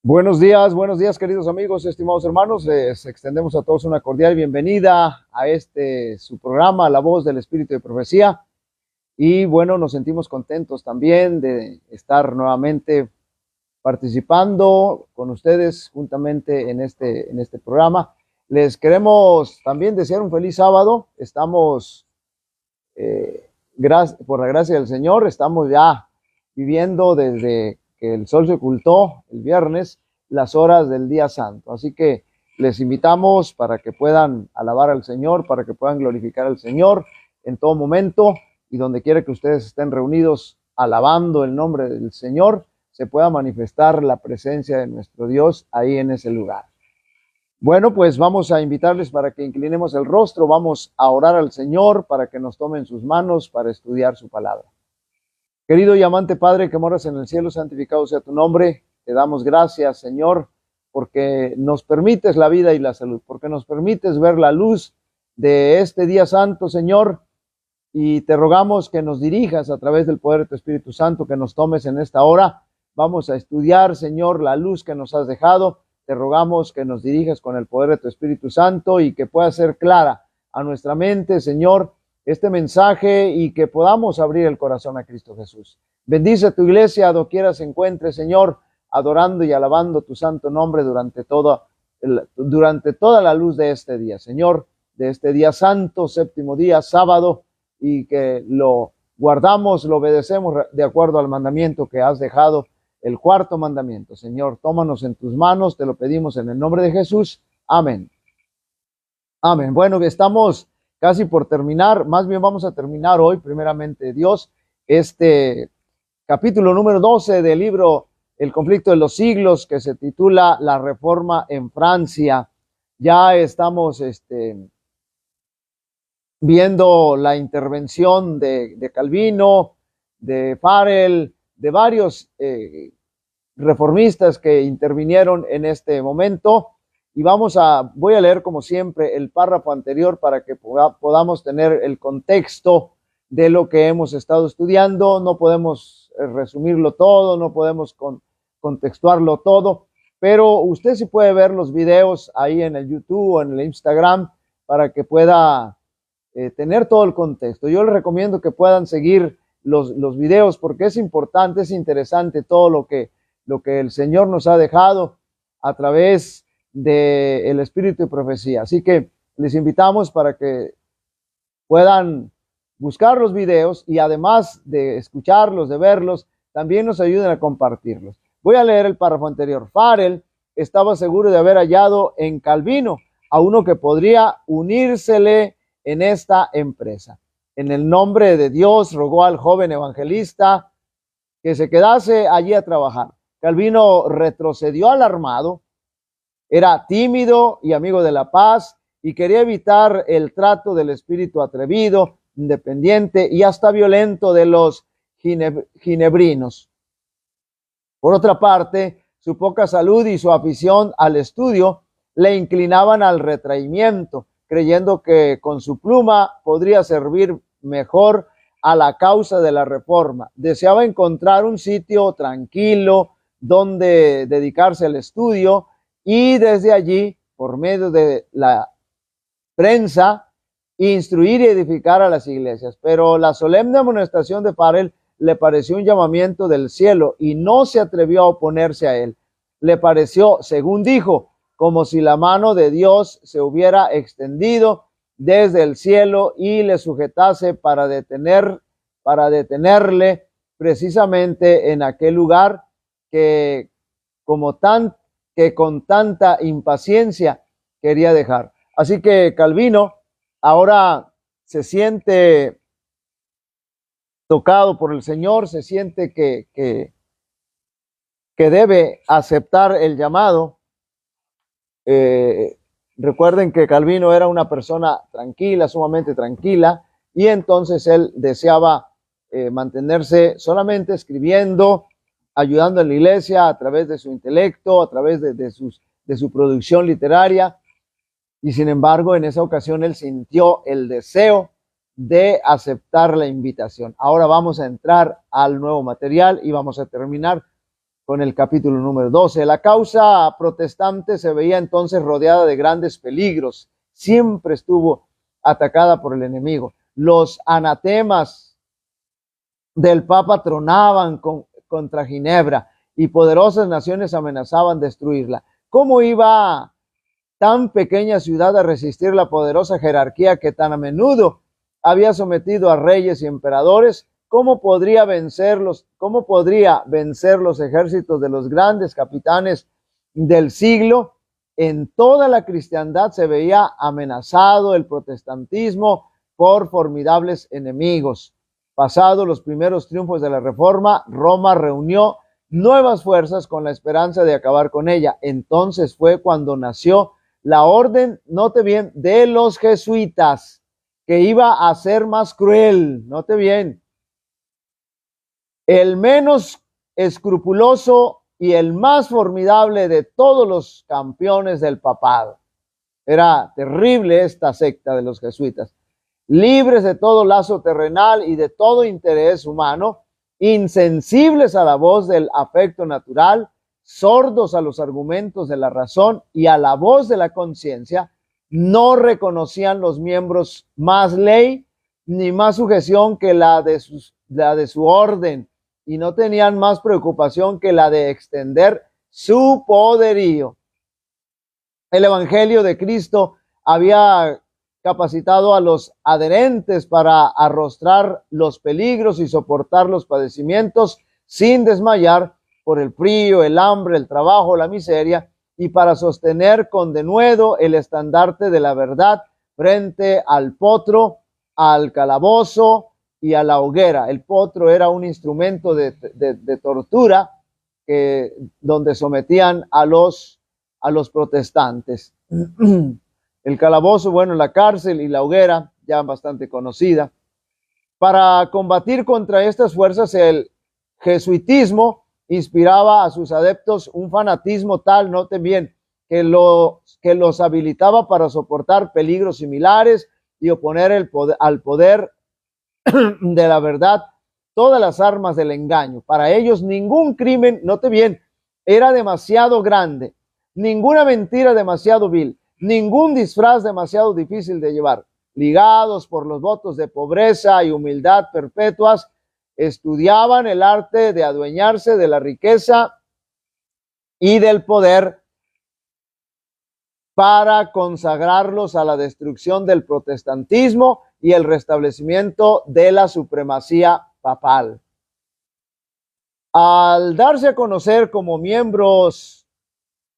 Buenos días, queridos amigos, estimados hermanos. Les extendemos a todos una cordial bienvenida a su programa, La Voz del Espíritu de Profecía. Y bueno, nos sentimos contentos también de estar nuevamente participando con ustedes juntamente en este programa. Les queremos también desear un feliz sábado. Estamos, por la gracia del Señor, estamos ya viviendo desde que el sol se ocultó el viernes las horas del día santo. Así que les invitamos para que puedan alabar al Señor, para que puedan glorificar al Señor en todo momento, y donde quiera que ustedes estén reunidos alabando el nombre del Señor, se pueda manifestar la presencia de nuestro Dios ahí en ese lugar. Bueno, pues vamos a invitarles para que inclinemos el rostro, vamos a orar al Señor para que nos tome en sus manos para estudiar su palabra. Querido y amante Padre que moras en el cielo, santificado sea tu nombre. Te damos gracias, Señor, porque nos permites la vida y la salud, porque nos permites ver la luz de este día santo, Señor, y te rogamos que nos dirijas a través del poder de tu Espíritu Santo, que nos tomes en esta hora. Vamos a estudiar, Señor, la luz que nos has dejado. Te rogamos que nos dirijas con el poder de tu Espíritu Santo y que pueda ser clara a nuestra mente, Señor, este mensaje, y que podamos abrir el corazón a Cristo Jesús. Bendice tu iglesia a doquiera se encuentre, Señor, adorando y alabando tu santo nombre durante toda la luz de este día, Señor, de este día santo, séptimo día, sábado, y que lo guardamos, lo obedecemos de acuerdo al mandamiento que has dejado, el cuarto mandamiento. Señor, tómanos en tus manos, te lo pedimos en el nombre de Jesús. Amén. Amén. Bueno, estamos casi por terminar, más bien vamos a terminar hoy, primeramente Dios, este capítulo número 12 del libro El conflicto de los siglos, que se titula La Reforma en Francia. Ya estamos viendo la intervención de Calvino, de Farel, de varios reformistas que intervinieron en este momento. Y voy a leer como siempre el párrafo anterior para que podamos tener el contexto de lo que hemos estado estudiando. No podemos resumirlo todo, no podemos contextuarlo todo, pero usted sí puede ver los videos ahí en el YouTube o en el Instagram para que pueda tener todo el contexto. Yo les recomiendo que puedan seguir los videos, porque es importante, es interesante todo lo que el Señor nos ha dejado a través del Espíritu de Profecía. Así que les invitamos para que puedan buscar los videos, y además de escucharlos, de verlos, también nos ayuden a compartirlos. Voy a leer el párrafo anterior. Farel estaba seguro de haber hallado en Calvino a uno que podría unírsele en esta empresa. En el nombre de Dios rogó al joven evangelista que se quedase allí a trabajar. Calvino retrocedió alarmado, era tímido y amigo de la paz, y quería evitar el trato del espíritu atrevido, independiente y hasta violento de los ginebrinos. Por otra parte, su poca salud y su afición al estudio le inclinaban al retraimiento, creyendo que con su pluma podría servir mejor a la causa de la reforma. Deseaba encontrar un sitio tranquilo donde dedicarse al estudio, y desde allí, por medio de la prensa, instruir y edificar a las iglesias. Pero la solemne amonestación de Farel le pareció un llamamiento del cielo y no se atrevió a oponerse a él. Le pareció, según dijo, como si la mano de Dios se hubiera extendido desde el cielo y le sujetase para detenerle precisamente en aquel lugar que con tanta impaciencia quería dejar. Así que Calvino ahora se siente tocado por el Señor, se siente que debe aceptar el llamado. Recuerden que Calvino era una persona tranquila, sumamente tranquila, y entonces él deseaba mantenerse solamente escribiendo, ayudando en la iglesia a través de su intelecto, a través de su producción literaria. Y sin embargo, en esa ocasión él sintió el deseo de aceptar la invitación. Ahora vamos a entrar al nuevo material y vamos a terminar con el capítulo número 12. La causa protestante se veía entonces rodeada de grandes peligros. Siempre estuvo atacada por el enemigo. Los anatemas del Papa tronaban contra Ginebra y poderosas naciones amenazaban destruirla. ¿Cómo iba tan pequeña ciudad a resistir la poderosa jerarquía que tan a menudo había sometido a reyes y emperadores? ¿Cómo podría vencer los ejércitos de los grandes capitanes del siglo? En toda la cristiandad se veía amenazado el protestantismo por formidables enemigos. Pasados los primeros triunfos de la Reforma, Roma reunió nuevas fuerzas con la esperanza de acabar con ella. Entonces fue cuando nació la orden, note bien, de los jesuitas, que iba a ser más cruel, note bien, el menos escrupuloso y el más formidable de todos los campeones del papado. Era terrible esta secta de los jesuitas. Libres de todo lazo terrenal y de todo interés humano, insensibles a la voz del afecto natural, sordos a los argumentos de la razón y a la voz de la conciencia, no reconocían los miembros más ley ni más sujeción que la de su orden, y no tenían más preocupación que la de extender su poderío. El Evangelio de Cristo había capacitado a los adherentes para arrostrar los peligros y soportar los padecimientos sin desmayar por el frío, el hambre, el trabajo, la miseria, y para sostener con denuedo el estandarte de la verdad frente al potro, al calabozo y a la hoguera. El potro era un instrumento de tortura donde sometían a los protestantes. El calabozo, bueno, la cárcel, y la hoguera, ya bastante conocida. Para combatir contra estas fuerzas, el jesuitismo inspiraba a sus adeptos un fanatismo tal, noten bien, que los habilitaba para soportar peligros similares y oponer al poder de la verdad todas las armas del engaño. Para ellos ningún crimen, note bien, era demasiado grande, ninguna mentira demasiado vil, ningún disfraz demasiado difícil de llevar. Ligados por los votos de pobreza y humildad perpetuas, estudiaban el arte de adueñarse de la riqueza y del poder para consagrarlos a la destrucción del protestantismo y el restablecimiento de la supremacía papal. Al darse a conocer como miembros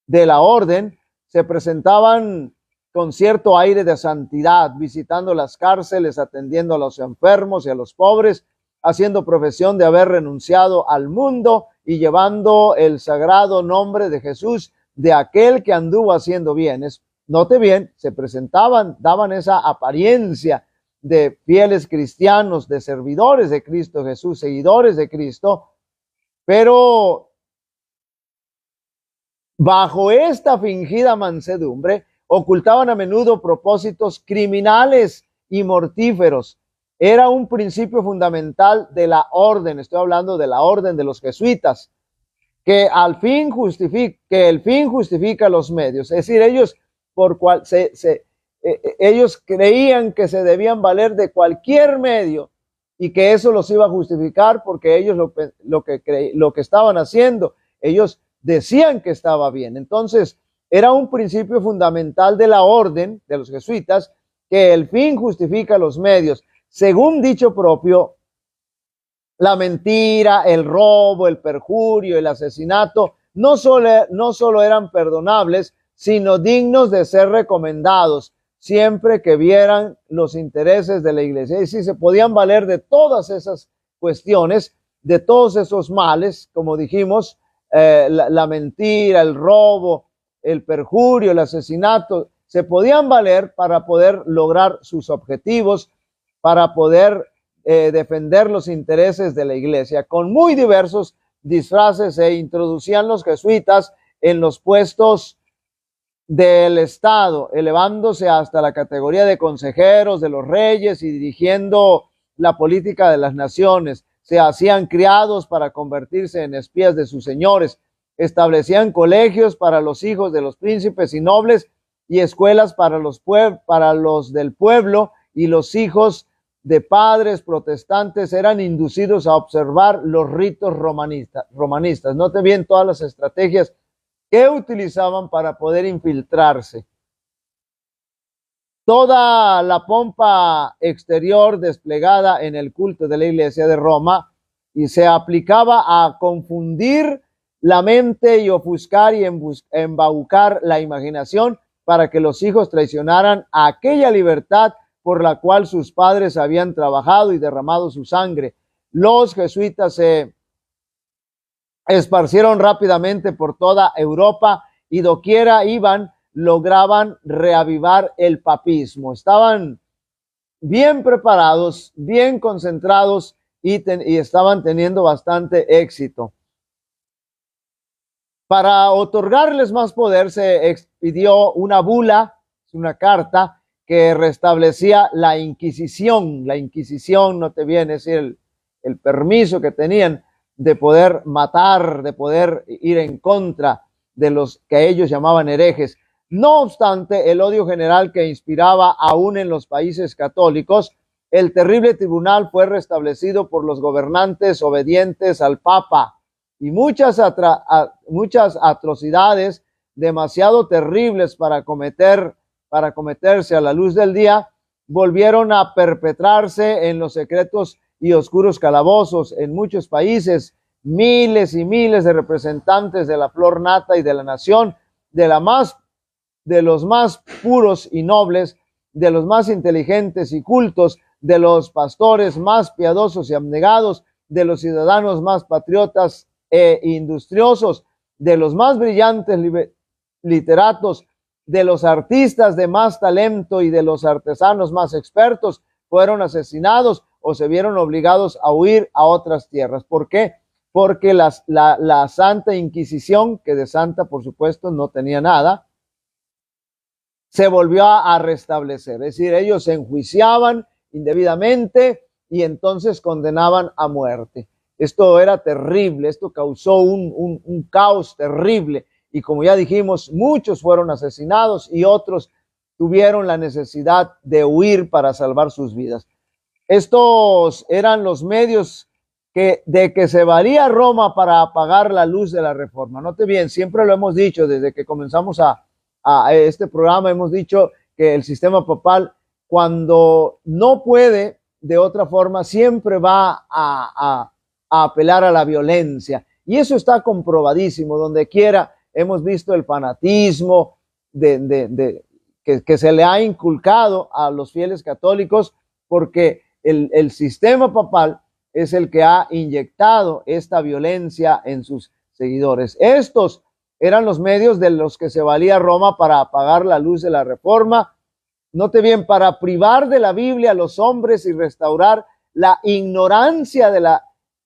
de la orden, se presentaban con cierto aire de santidad, visitando las cárceles, atendiendo a los enfermos y a los pobres, haciendo profesión de haber renunciado al mundo y llevando el sagrado nombre de Jesús, de aquel que anduvo haciendo bienes. Note bien, se presentaban, daban esa apariencia de fieles cristianos, de servidores de Cristo Jesús, seguidores de Cristo, pero bajo esta fingida mansedumbre ocultaban a menudo propósitos criminales y mortíferos. Era un principio fundamental de la orden, estoy hablando de la orden de los jesuitas, que el fin justifica los medios. Es decir, ellos creían que se debían valer de cualquier medio y que eso los iba a justificar, porque ellos lo que estaban haciendo, ellos decían que estaba bien. Entonces, era un principio fundamental de la orden de los jesuitas, que el fin justifica los medios. Según dicho propio, la mentira, el robo, el perjurio, el asesinato, no solo eran perdonables, sino dignos de ser recomendados, siempre que vieran los intereses de la iglesia. Y si se podían valer de todas esas cuestiones, de todos esos males, como dijimos, la mentira, el robo, el perjurio, el asesinato, se podían valer para poder lograr sus objetivos, para poder defender los intereses de la iglesia. Con muy diversos disfraces se introducían los jesuitas en los puestos del Estado, elevándose hasta la categoría de consejeros de los reyes y dirigiendo la política de las naciones. Se hacían criados para convertirse en espías de sus señores. establecían colegios para los hijos de los príncipes y nobles y escuelas para los del pueblo, y los hijos de padres protestantes eran inducidos a observar los ritos romanistas. Note bien todas las estrategias que utilizaban para poder infiltrarse. Toda la pompa exterior desplegada en el culto de la Iglesia de Roma y se aplicaba a confundir la mente y ofuscar y embaucar la imaginación para que los hijos traicionaran a aquella libertad por la cual sus padres habían trabajado y derramado su sangre. Los jesuitas se esparcieron rápidamente por toda Europa y doquiera iban, lograban reavivar el papismo. Estaban bien preparados, bien concentrados y estaban teniendo bastante éxito. Para otorgarles más poder se expidió una bula, una carta que restablecía la Inquisición. La Inquisición, no te viene a decir el permiso que tenían de poder matar, de poder ir en contra de los que ellos llamaban herejes. No obstante, el odio general que inspiraba aún en los países católicos, el terrible tribunal fue restablecido por los gobernantes obedientes al Papa, y muchas atrocidades demasiado terribles para cometerse a la luz del día volvieron a perpetrarse en los secretos y oscuros calabozos. En muchos países, miles y miles de representantes de la flor nata y de la nación, de los más puros y nobles, de los más inteligentes y cultos, de los pastores más piadosos y abnegados, de los ciudadanos más patriotas e industriosos, de los más brillantes literatos, de los artistas de más talento y de los artesanos más expertos, fueron asesinados o se vieron obligados a huir a otras tierras. ¿Por qué? Porque la Santa Inquisición, que de santa por supuesto no tenía nada, se volvió a restablecer. Es decir, ellos se enjuiciaban indebidamente y entonces condenaban a muerte. Esto era terrible, esto causó un caos terrible, y como ya dijimos, muchos fueron asesinados y otros tuvieron la necesidad de huir para salvar sus vidas. Estos eran los medios de que se valía Roma para apagar la luz de la Reforma. Note bien, siempre lo hemos dicho desde que comenzamos a este programa, hemos dicho que el sistema papal, cuando no puede de otra forma, siempre va a apelar a la violencia, y eso está comprobadísimo. Donde quiera hemos visto el fanatismo que se le ha inculcado a los fieles católicos, porque el sistema papal es el que ha inyectado esta violencia en sus seguidores. Estos eran los medios de los que se valía Roma para apagar la luz de la Reforma. Note bien, para privar de la Biblia a los hombres y restaurar la ignorancia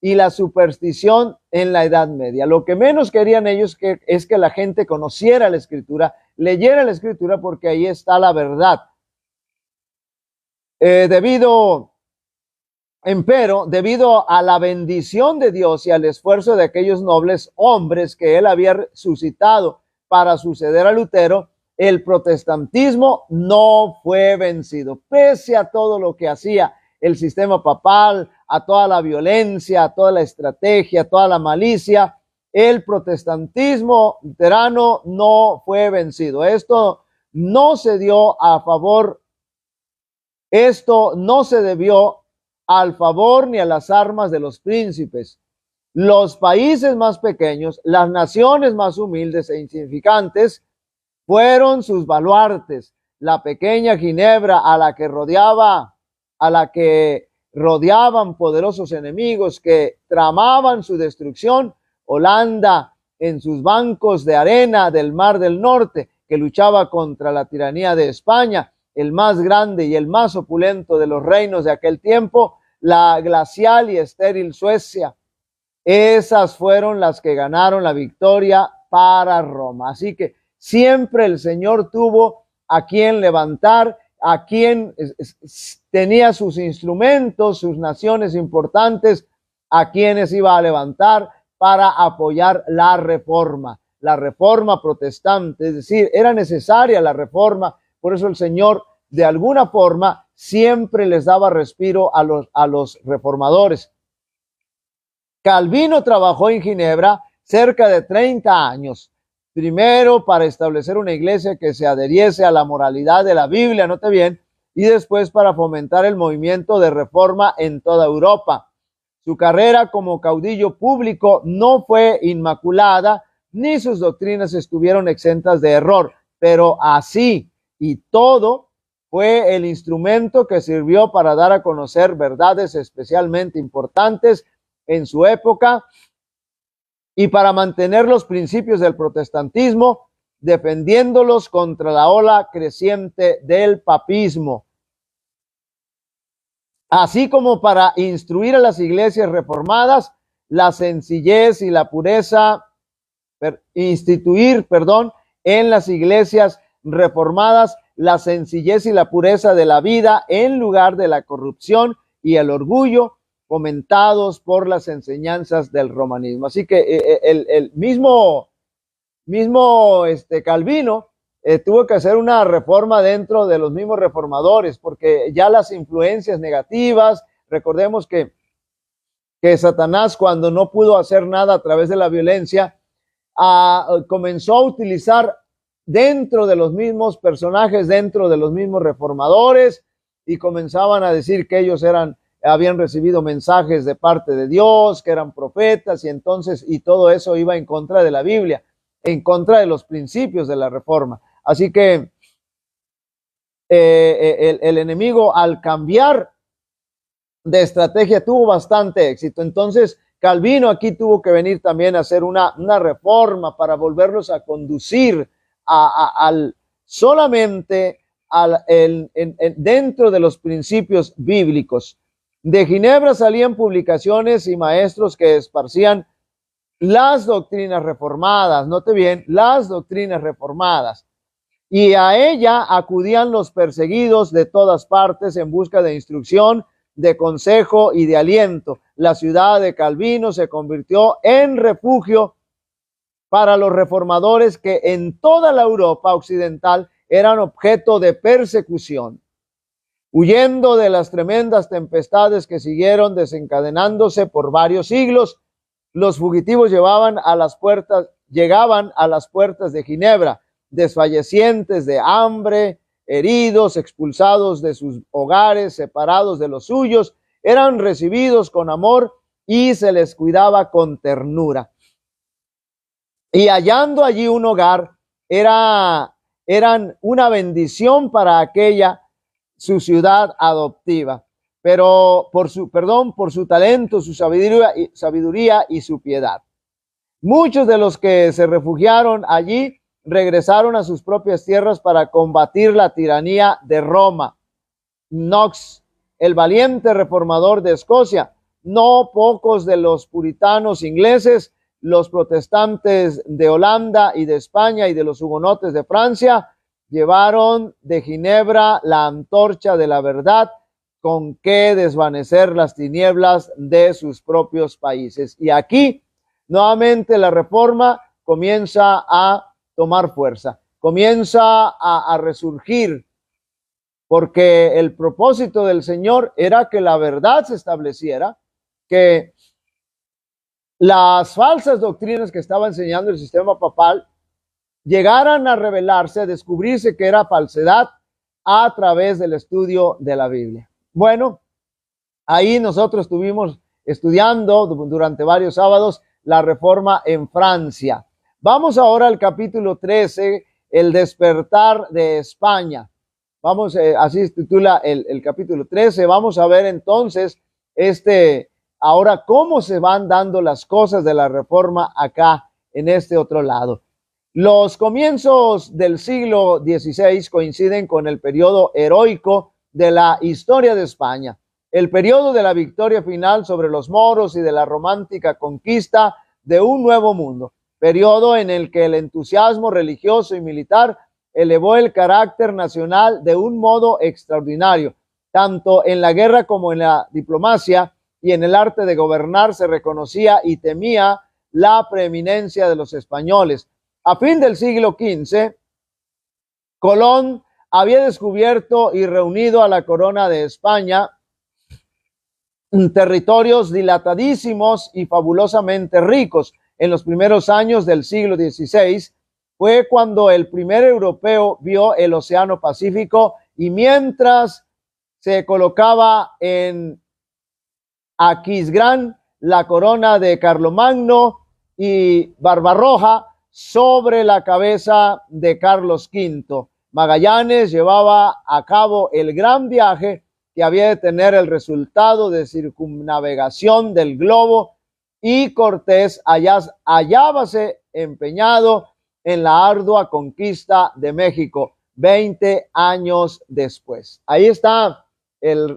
y la superstición en la Edad Media. Lo que menos querían ellos es que la gente conociera la Escritura, leyera la Escritura, porque ahí está la verdad. Debido a la bendición de Dios y al esfuerzo de aquellos nobles hombres que él había suscitado para suceder a Lutero, el protestantismo no fue vencido. Pese a todo lo que hacía el sistema papal, a toda la violencia, a toda la estrategia, a toda la malicia, el protestantismo luterano no fue vencido. Esto no se debió al favor ni a las armas de los príncipes. Los países más pequeños, las naciones más humildes e insignificantes, fueron sus baluartes. La pequeña Ginebra, a la que rodeaban poderosos enemigos que tramaban su destrucción, Holanda en sus bancos de arena del Mar del Norte, que luchaba contra la tiranía de España, el más grande y el más opulento de los reinos de aquel tiempo, la glacial y estéril Suecia. Esas fueron las que ganaron la victoria para Roma. Así que siempre el Señor tuvo a quien levantar, a quien tenía sus instrumentos, sus naciones importantes, a quienes iba a levantar para apoyar la reforma protestante. Es decir, era necesaria la reforma, por eso el Señor de alguna forma siempre les daba respiro a los reformadores. Calvino trabajó en Ginebra cerca de 30 años. Primero para establecer una iglesia que se adheriese a la moralidad de la Biblia, note bien, y después para fomentar el movimiento de reforma en toda Europa. Su carrera como caudillo público no fue inmaculada, ni sus doctrinas estuvieron exentas de error, pero así y todo fue el instrumento que sirvió para dar a conocer verdades especialmente importantes en su época y para mantener los principios del protestantismo, defendiéndolos contra la ola creciente del papismo, así como para instruir a las iglesias reformadas la sencillez y la pureza, en las iglesias reformadas la sencillez y la pureza de la vida en lugar de la corrupción y el orgullo fomentados por las enseñanzas del romanismo. Así que el mismo Calvino tuvo que hacer una reforma dentro de los mismos reformadores, porque ya las influencias negativas, recordemos que Satanás, cuando no pudo hacer nada a través de la violencia, comenzó a utilizar dentro de los mismos personajes, dentro de los mismos reformadores, y comenzaban a decir que ellos habían recibido mensajes de parte de Dios, que eran profetas, y todo eso iba en contra de la Biblia, en contra de los principios de la reforma. Así que el enemigo, al cambiar de estrategia, tuvo bastante éxito. Entonces Calvino aquí tuvo que venir también a hacer una reforma para volverlos a conducir solamente dentro de los principios bíblicos. De Ginebra salían publicaciones y maestros que esparcían las doctrinas reformadas, note bien, las doctrinas reformadas, y a ella acudían los perseguidos de todas partes en busca de instrucción, de consejo y de aliento. La ciudad de Calvino se convirtió en refugio para los reformadores que en toda la Europa occidental eran objeto de persecución. Huyendo de las tremendas tempestades que siguieron desencadenándose por varios siglos, los fugitivos llegaban a las puertas de Ginebra, desfallecientes de hambre, heridos, expulsados de sus hogares, separados de los suyos, eran recibidos con amor y se les cuidaba con ternura. Y hallando allí un hogar, eran una bendición para aquella su ciudad adoptiva, pero por su talento, su sabiduría y su piedad. Muchos de los que se refugiaron allí regresaron a sus propias tierras para combatir la tiranía de Roma. Knox, el valiente reformador de Escocia, no pocos de los puritanos ingleses, los protestantes de Holanda y de España y de los hugonotes de Francia, llevaron de Ginebra la antorcha de la verdad con que desvanecer las tinieblas de sus propios países. Y aquí, nuevamente, la reforma comienza a tomar fuerza, comienza a resurgir, porque el propósito del Señor era que la verdad se estableciera, que las falsas doctrinas que estaba enseñando el sistema papal llegaran a revelarse, a descubrirse que era falsedad a través del estudio de la Biblia. Bueno, ahí nosotros estuvimos estudiando durante varios sábados la reforma en Francia. Vamos ahora al capítulo 13, el despertar de España. Vamos, así se titula el capítulo 13. Vamos a ver entonces ahora cómo se van dando las cosas de la reforma acá en este otro lado. Los comienzos del siglo XVI coinciden con el periodo heroico de la historia de España, el periodo de la victoria final sobre los moros y de la romántica conquista de un nuevo mundo, periodo en el que el entusiasmo religioso y militar elevó el carácter nacional de un modo extraordinario. Tanto en la guerra como en la diplomacia y en el arte de gobernar se reconocía y temía la preeminencia de los españoles. A fin del siglo XV, Colón había descubierto y reunido a la corona de España territorios dilatadísimos y fabulosamente ricos. En los primeros años del siglo XVI fue cuando el primer europeo vio el Océano Pacífico, y mientras se colocaba en Aquisgrán la corona de Carlomagno y Barbarroja sobre la cabeza de Carlos V, Magallanes llevaba a cabo el gran viaje que había de tener el resultado de circunnavegación del globo, y Cortés hallábase empeñado en la ardua conquista de México 20 años después. Ahí está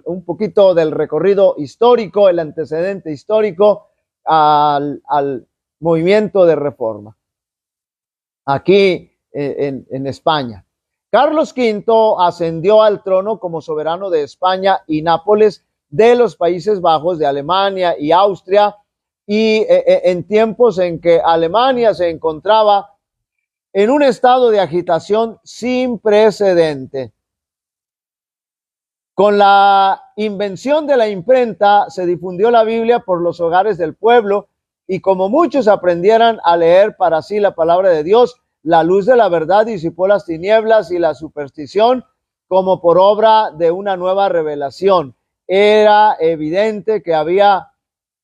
un poquito del recorrido histórico, el antecedente histórico al movimiento de reforma aquí en España. Carlos V ascendió al trono como soberano de España y Nápoles, de los Países Bajos, de Alemania y Austria, y en tiempos en que Alemania se encontraba en un estado de agitación sin precedente. Con la invención de la imprenta se difundió la Biblia por los hogares del pueblo, y como muchos aprendieran a leer para sí la palabra de Dios, la luz de la verdad disipó las tinieblas y la superstición como por obra de una nueva revelación. Era evidente que había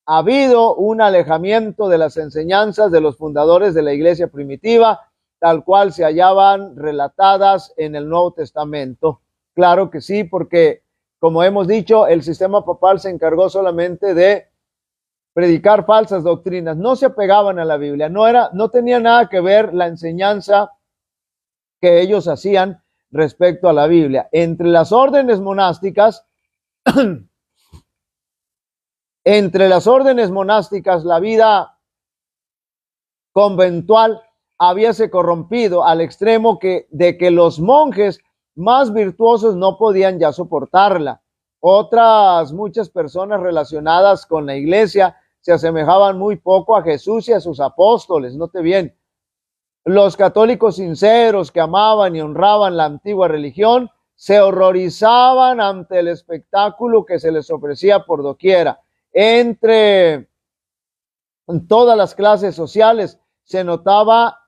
habido un alejamiento de las enseñanzas de los fundadores de la iglesia primitiva, tal cual se hallaban relatadas en el Nuevo Testamento. Claro que sí, porque, como hemos dicho, el sistema papal se encargó solamente de predicar falsas doctrinas. No se apegaban a la Biblia, no tenía nada que ver la enseñanza que ellos hacían respecto a la Biblia. Entre las órdenes monásticas, la vida conventual habíase corrompido al extremo de que los monjes más virtuosos no podían ya soportarla. Muchas personas relacionadas con la iglesia se asemejaban muy poco a Jesús y a sus apóstoles. Note bien, los católicos sinceros que amaban y honraban la antigua religión se horrorizaban ante el espectáculo que se les ofrecía por doquiera. Entre todas las clases sociales se notaba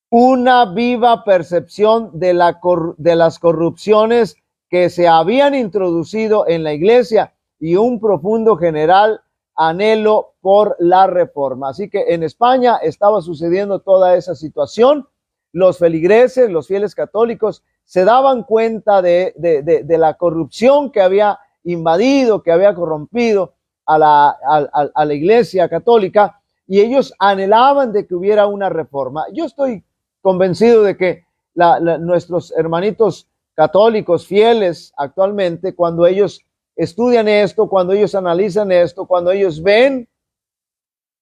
una viva percepción de las corrupciones que se habían introducido en la iglesia, y un profundo general anhelo por la reforma. Así que en España estaba sucediendo toda esa situación. Los feligreses, los fieles católicos, se daban cuenta de la corrupción que había invadido, que había corrompido a la iglesia católica, y ellos anhelaban de que hubiera una reforma. Yo estoy convencido de que nuestros hermanitos católicos fieles actualmente, cuando ellos estudian esto, cuando ellos analizan esto, cuando ellos ven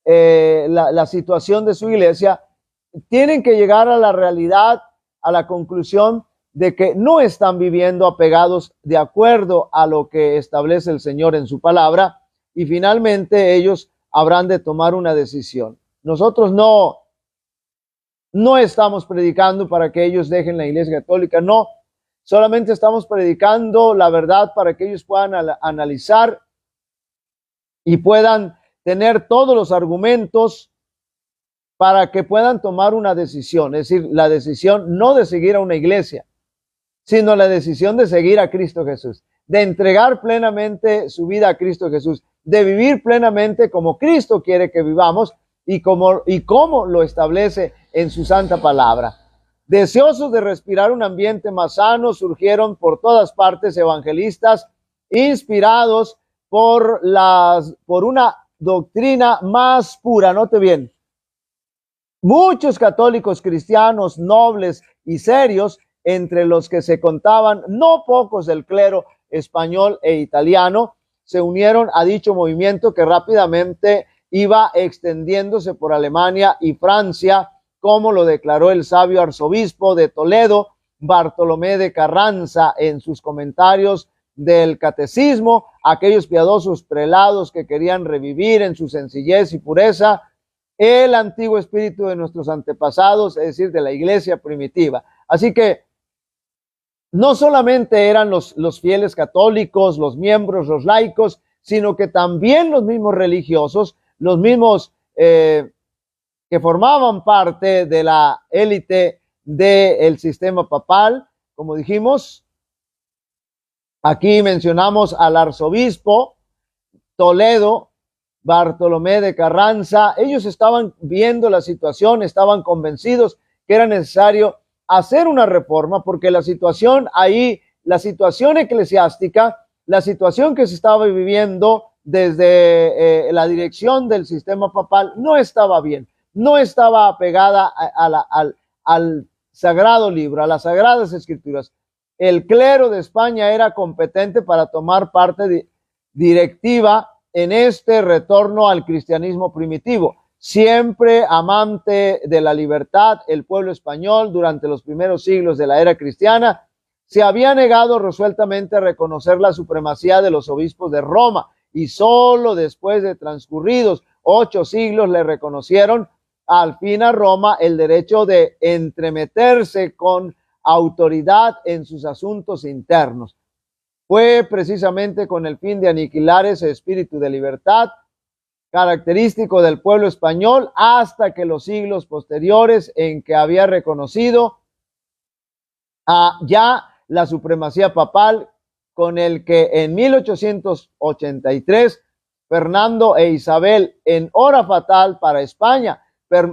la situación de su iglesia, tienen que llegar a la realidad, a la conclusión de que no están viviendo apegados de acuerdo a lo que establece el Señor en su palabra, y finalmente ellos habrán de tomar una decisión. Nosotros no estamos predicando para que ellos dejen la iglesia católica, no. Solamente estamos predicando la verdad para que ellos puedan analizar y puedan tener todos los argumentos para que puedan tomar una decisión. Es decir, la decisión no de seguir a una iglesia, sino la decisión de seguir a Cristo Jesús, de entregar plenamente su vida a Cristo Jesús, de vivir plenamente como Cristo quiere que vivamos y como lo establece en su santa palabra. Deseosos de respirar un ambiente más sano, surgieron por todas partes evangelistas inspirados por una doctrina más pura. Note bien, muchos católicos cristianos nobles y serios, entre los que se contaban no pocos del clero español e italiano, se unieron a dicho movimiento que rápidamente iba extendiéndose por Alemania y Francia, como lo declaró el sabio arzobispo de Toledo, Bartolomé de Carranza, en sus comentarios del catecismo, aquellos piadosos prelados que querían revivir en su sencillez y pureza el antiguo espíritu de nuestros antepasados, es decir, de la iglesia primitiva. Así que no solamente eran los fieles católicos, los miembros, los laicos, sino que también los mismos religiosos, los mismos que formaban parte de la élite del sistema papal, como dijimos. Aquí mencionamos al arzobispo Toledo, Bartolomé de Carranza. Ellos estaban viendo la situación, estaban convencidos que era necesario hacer una reforma, porque la situación ahí, la situación eclesiástica, la situación que se estaba viviendo desde la dirección del sistema papal no estaba bien, no estaba apegada al sagrado libro, a las sagradas escrituras. El clero de España era competente para tomar parte directiva en este retorno al cristianismo primitivo. Siempre amante de la libertad, el pueblo español durante los primeros siglos de la era cristiana se había negado resueltamente a reconocer la supremacía de los obispos de Roma, y solo después de transcurridos 8 siglos le reconocieron al fin a Roma el derecho de entremeterse con autoridad en sus asuntos internos. Fue precisamente con el fin de aniquilar ese espíritu de libertad característico del pueblo español hasta que los siglos posteriores en que había reconocido ya la supremacía papal, con el que en 1883 Fernando e Isabel, en hora fatal para España,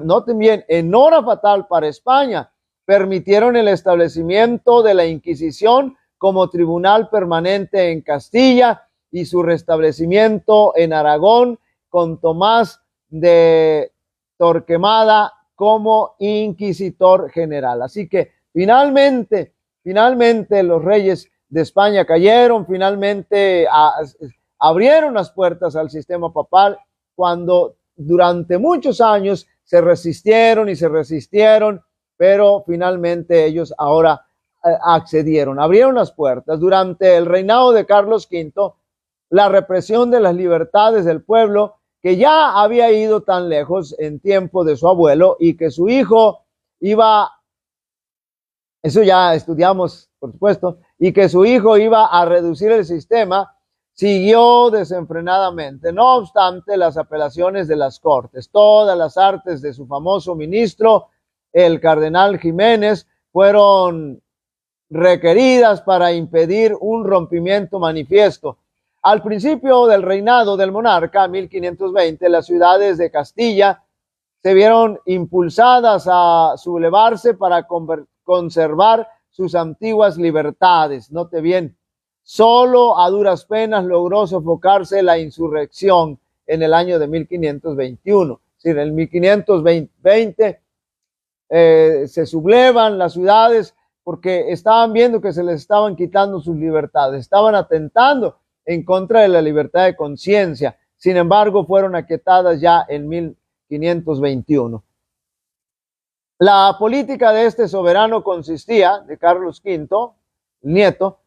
noten bien, en hora fatal para España, permitieron el establecimiento de la Inquisición como tribunal permanente en Castilla y su restablecimiento en Aragón con Tomás de Torquemada como inquisidor general. Así que finalmente los reyes de España cayeron, finalmente abrieron las puertas al sistema papal, cuando durante muchos años se resistieron y se resistieron, pero finalmente ellos ahora accedieron, abrieron las puertas. Durante el reinado de Carlos V, la represión de las libertades del pueblo, que ya había ido tan lejos en tiempo de su abuelo, y que su hijo iba, eso ya estudiamos, por supuesto, y que su hijo iba a reducir el sistema, siguió desenfrenadamente. No obstante las apelaciones de las cortes, todas las artes de su famoso ministro, el cardenal Jiménez, fueron requeridas para impedir un rompimiento manifiesto. Al principio del reinado del monarca, 1520, las ciudades de Castilla se vieron impulsadas a sublevarse para conservar sus antiguas libertades. Note bien, solo a duras penas logró sofocarse la insurrección en el año de 1521. Es decir, en 1520 se sublevan las ciudades porque estaban viendo que se les estaban quitando sus libertades, estaban atentando en contra de la libertad de conciencia. Sin embargo, fueron aquietadas ya en 1521. La política de este soberano consistía, de Carlos V, nieto,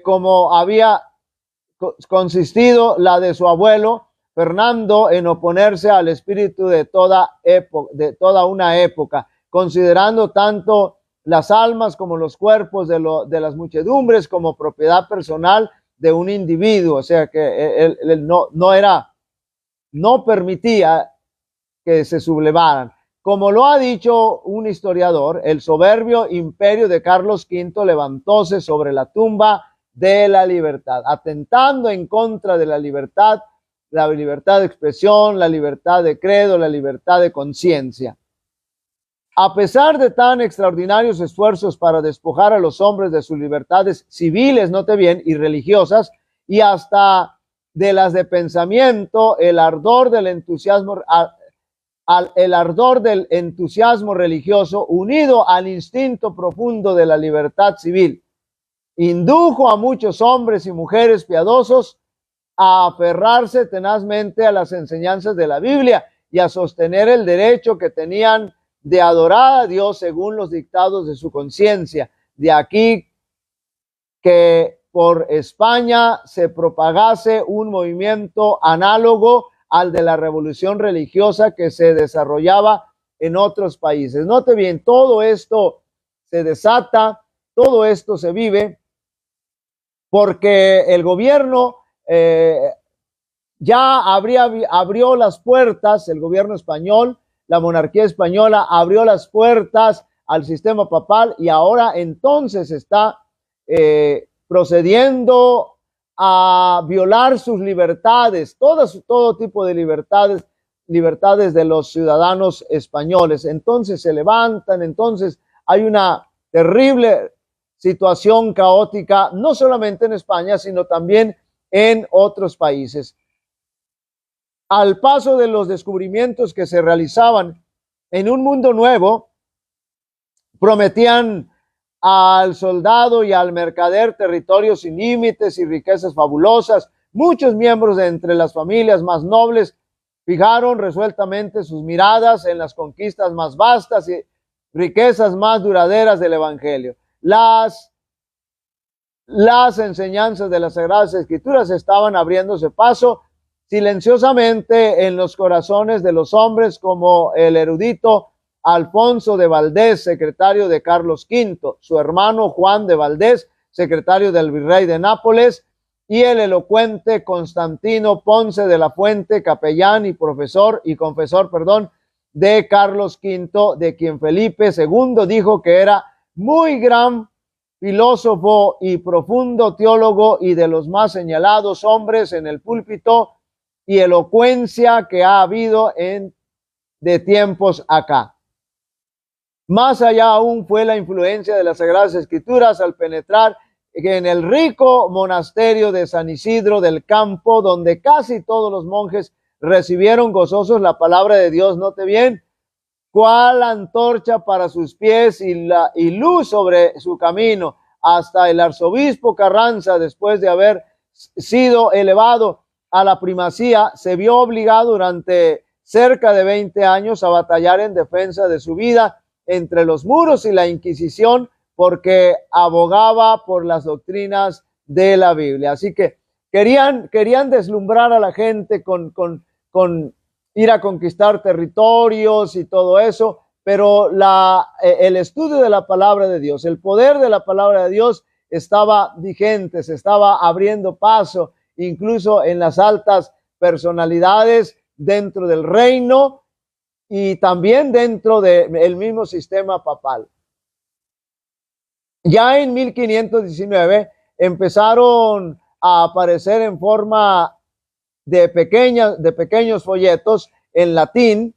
como había consistido la de su abuelo Fernando, en oponerse al espíritu de toda una época, considerando tanto las almas como los cuerpos de las muchedumbres como propiedad personal de un individuo. O sea que él no permitía que se sublevaran. Como lo ha dicho un historiador, el soberbio imperio de Carlos V levantóse sobre la tumba de la libertad, atentando en contra de la libertad de expresión, la libertad de credo, la libertad de conciencia. A pesar de tan extraordinarios esfuerzos para despojar a los hombres de sus libertades civiles, note bien, y religiosas, y hasta de las de pensamiento, el ardor del entusiasmo religioso, unido al instinto profundo de la libertad civil, indujo a muchos hombres y mujeres piadosos a aferrarse tenazmente a las enseñanzas de la Biblia y a sostener el derecho que tenían de adorar a Dios según los dictados de su conciencia. De aquí que por España se propagase un movimiento análogo al de la revolución religiosa que se desarrollaba en otros países. Note bien, todo esto se desata, todo esto se vive porque el gobierno ya abrió las puertas, el gobierno español, la monarquía española abrió las puertas al sistema papal y ahora entonces está procediendo a violar sus libertades, todo tipo de libertades de los ciudadanos españoles. Entonces se levantan, entonces hay una terrible situación caótica, no solamente en España, sino también en otros países. Al paso de los descubrimientos que se realizaban en un mundo nuevo, prometían al soldado y al mercader territorios sin límites y riquezas fabulosas. Muchos miembros de entre las familias más nobles fijaron resueltamente sus miradas en las conquistas más vastas y riquezas más duraderas del Evangelio. Las enseñanzas de las Sagradas Escrituras estaban abriéndose paso silenciosamente en los corazones de los hombres, como el erudito Alfonso de Valdés, secretario de Carlos V, su hermano Juan de Valdés, secretario del virrey de Nápoles, y el elocuente Constantino Ponce de la Fuente, capellán y confesor de Carlos V, de quien Felipe II dijo que era muy gran filósofo y profundo teólogo y de los más señalados hombres en el púlpito y elocuencia que ha habido de tiempos acá. Más allá aún fue la influencia de las Sagradas Escrituras al penetrar en el rico monasterio de San Isidro del Campo, donde casi todos los monjes recibieron gozosos la palabra de Dios. Note bien, cuál antorcha para sus pies y luz sobre su camino. Hasta el arzobispo Carranza, después de haber sido elevado a la primacía, se vio obligado durante cerca de 20 años a batallar en defensa de su vida entre los muros y la Inquisición, porque abogaba por las doctrinas de la Biblia. Así que querían deslumbrar a la gente con ir a conquistar territorios y todo eso, pero el estudio de la palabra de Dios, el poder de la palabra de Dios estaba vigente, se estaba abriendo paso, incluso en las altas personalidades dentro del reino y también dentro del mismo sistema papal. Ya en 1519 empezaron a aparecer en forma de pequeños folletos en latín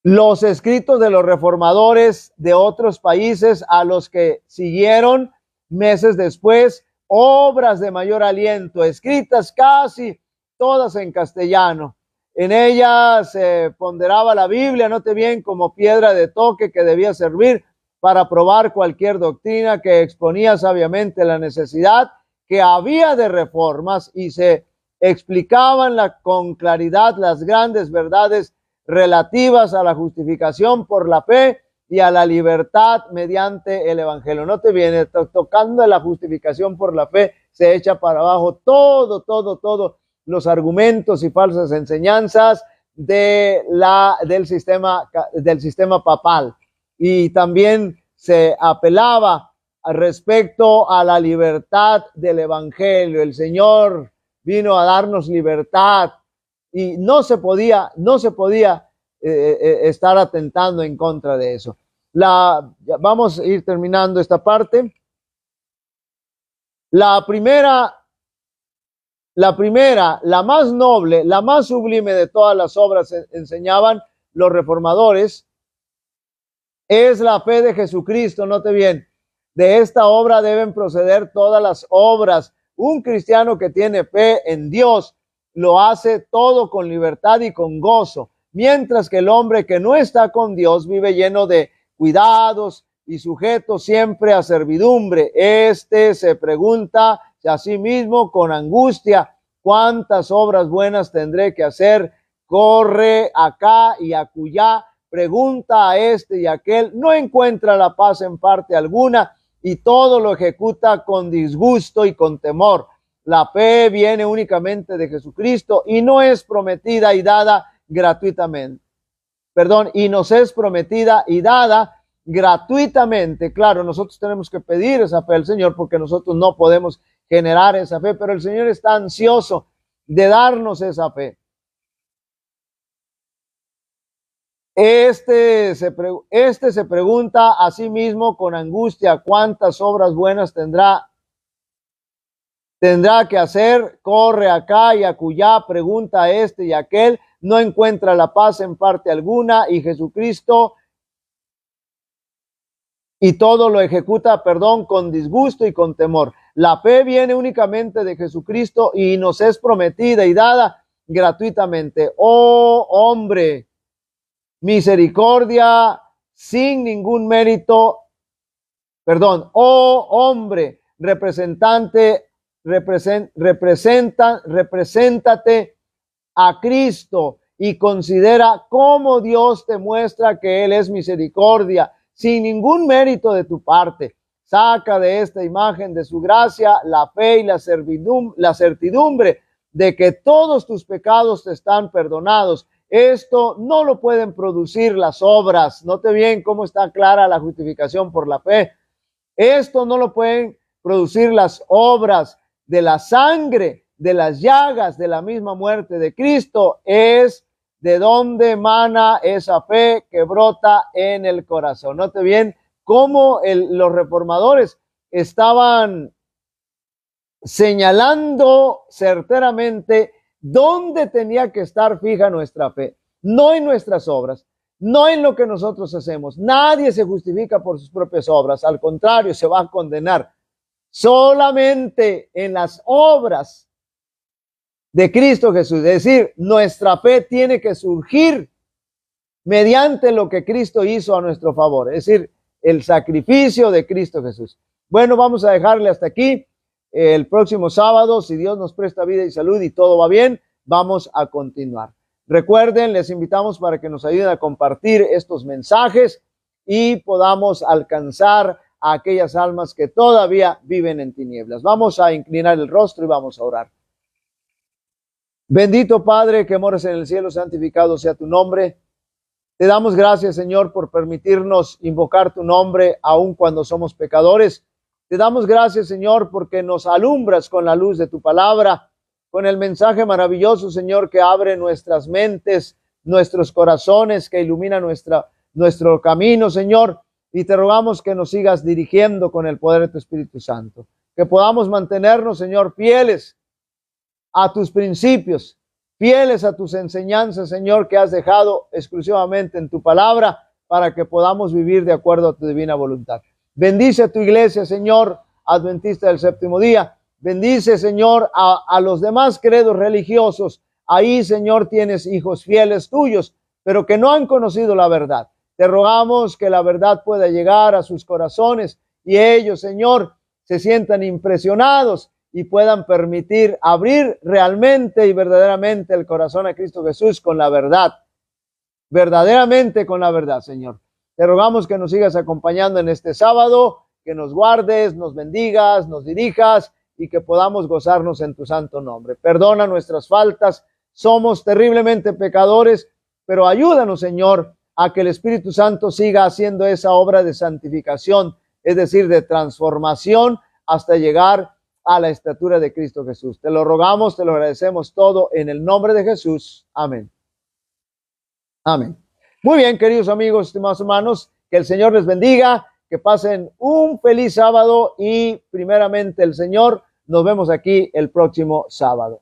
los escritos de los reformadores de otros países, a los que siguieron meses después obras de mayor aliento, escritas casi todas en castellano. En ellas se ponderaba la Biblia, note bien, como piedra de toque que debía servir para probar cualquier doctrina, que exponía sabiamente la necesidad que había de reformas, y se explicaban con claridad las grandes verdades relativas a la justificación por la fe y a la libertad mediante el Evangelio. Note bien, tocando la justificación por la fe, se echa para abajo todos los argumentos y falsas enseñanzas del sistema papal. Y también se apelaba respecto a la libertad del Evangelio. El Señor vino a darnos libertad y no se podía estar atentando en contra de eso. Vamos a ir terminando esta parte. La primera, la más noble, la más sublime de todas las obras, enseñaban los reformadores, es la fe de Jesucristo. Note bien, de esta obra deben proceder todas las obras. Un cristiano que tiene fe en Dios lo hace todo con libertad y con gozo, mientras que el hombre que no está con Dios vive lleno de cuidados y sujeto siempre a servidumbre. Se pregunta a sí mismo con angustia: ¿cuántas obras buenas tendré que hacer? Corre acá y acullá, pregunta a este y a aquel, no encuentra la paz en parte alguna y todo lo ejecuta con disgusto y con temor. La fe viene únicamente de Jesucristo y no es prometida y dada gratuitamente. Y nos es prometida y dada gratuitamente. Claro, nosotros tenemos que pedir esa fe al Señor porque nosotros no podemos generar esa fe, pero el Señor está ansioso de darnos esa fe. Este se pregunta a sí mismo con angustia cuántas obras buenas tendrá que hacer. Corre acá y acullá, pregunta a este y a aquel, no encuentra la paz en parte alguna, y Jesucristo y todo lo ejecuta, con disgusto y con temor. La fe viene únicamente de Jesucristo y nos es prometida y dada gratuitamente. Oh hombre, misericordia sin ningún mérito, oh hombre, represéntate a Cristo y considera cómo Dios te muestra que Él es misericordia, sin ningún mérito de tu parte. Saca de esta imagen de su gracia la fe y la certidumbre de que todos tus pecados te están perdonados. Esto no lo pueden producir las obras. Note bien cómo está clara la justificación por la fe. Esto no lo pueden producir las obras de la sangre, de las llagas, de la misma muerte de Cristo. Es de donde emana esa fe que brota en el corazón. Note bien cómo los reformadores estaban señalando certeramente dónde tenía que estar fija nuestra fe, no en nuestras obras, no en lo que nosotros hacemos. Nadie se justifica por sus propias obras, al contrario, se va a condenar. Solamente en las obras de Cristo Jesús, es decir, nuestra fe tiene que surgir mediante lo que Cristo hizo a nuestro favor, es decir, el sacrificio de Cristo Jesús. Bueno, vamos a dejarle hasta aquí. El próximo sábado, si Dios nos presta vida y salud y todo va bien, vamos a continuar. Recuerden, les invitamos para que nos ayuden a compartir estos mensajes y podamos alcanzar a aquellas almas que todavía viven en tinieblas. Vamos a inclinar el rostro y vamos a orar. Bendito Padre que moras en el cielo, santificado sea tu nombre. Te damos gracias, Señor, por permitirnos invocar tu nombre aun cuando somos pecadores. Te damos gracias, Señor, porque nos alumbras con la luz de tu palabra, con el mensaje maravilloso, Señor, que abre nuestras mentes, nuestros corazones, que ilumina nuestro camino, Señor. Y te rogamos que nos sigas dirigiendo con el poder de tu Espíritu Santo. Que podamos mantenernos, Señor, fieles a tus principios, fieles a tus enseñanzas, Señor, que has dejado exclusivamente en tu palabra para que podamos vivir de acuerdo a tu divina voluntad. Bendice a tu iglesia, Señor, adventista del séptimo día. Bendice, Señor, a los demás credos religiosos. Ahí, Señor, tienes hijos fieles tuyos, pero que no han conocido la verdad. Te rogamos que la verdad pueda llegar a sus corazones y ellos, Señor, se sientan impresionados y puedan permitir abrir realmente y verdaderamente el corazón a Cristo Jesús con la verdad. Verdaderamente con la verdad, Señor. Te rogamos que nos sigas acompañando en este sábado, que nos guardes, nos bendigas, nos dirijas y que podamos gozarnos en tu santo nombre. Perdona nuestras faltas, somos terriblemente pecadores, pero ayúdanos, Señor, a que el Espíritu Santo siga haciendo esa obra de santificación, es decir, de transformación hasta llegar a la estatura de Cristo Jesús. Te lo rogamos, te lo agradecemos todo en el nombre de Jesús. Amén. Amén. Muy bien, queridos amigos, estimados hermanos, que el Señor les bendiga, que pasen un feliz sábado y primeramente el Señor, nos vemos aquí el próximo sábado.